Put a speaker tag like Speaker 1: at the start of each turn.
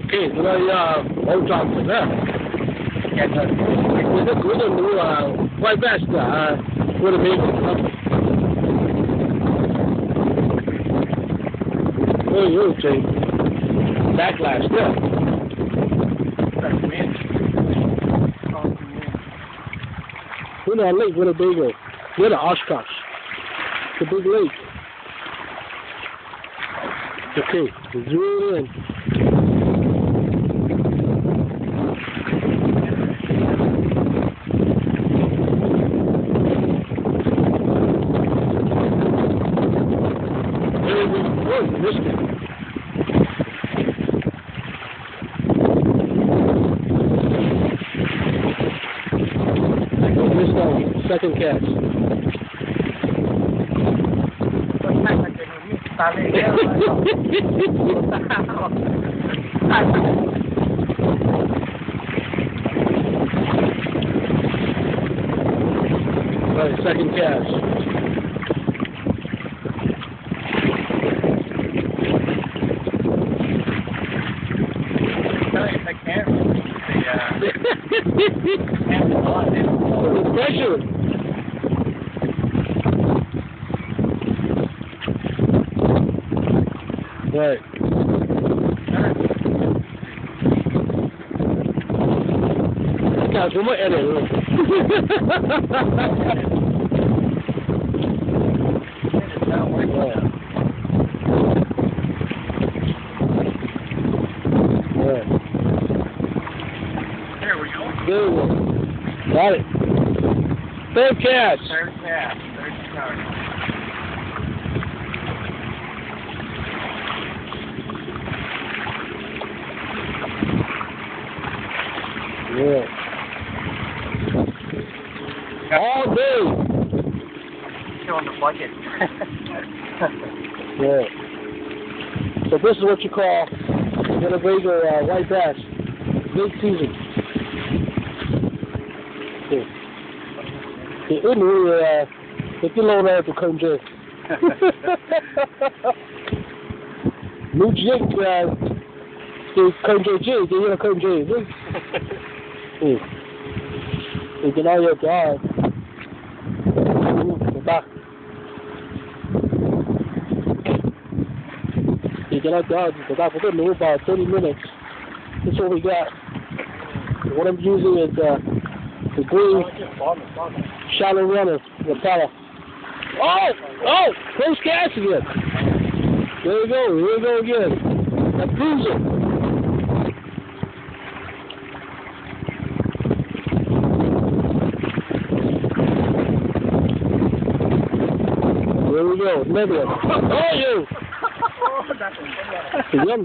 Speaker 1: Okay, so now all drops in there. We're going to do Whitebass, Winnebago. Oh, Jay. Backlash, yeah. We're on Lake Winnebago. We're in Oshkosh. It's a big lake. Okay, zoom in. Oh, missed it. Missed that second catch. Right, second catch. The pressure. Right. Guys, we might edit it.
Speaker 2: There we go.
Speaker 1: Good one. Got it. Third catch.
Speaker 2: Third catch. Third catch.
Speaker 1: Yeah. All day.
Speaker 2: Showing the bucket.
Speaker 1: Yeah. So this is what you call Winnebago white bass. Late season. Yeah. The Inui, the kilo na to come J. New jig, the come J, the come J. You can all your dog. The back. You can all dog. The back. We're going to move about 30 minutes. This is what we got. What I'm using is the green shallow runner, the power. Oh! Close catch again. There you go. Here we go again. That proves it. There we go. Another one. Oh, you! Yum,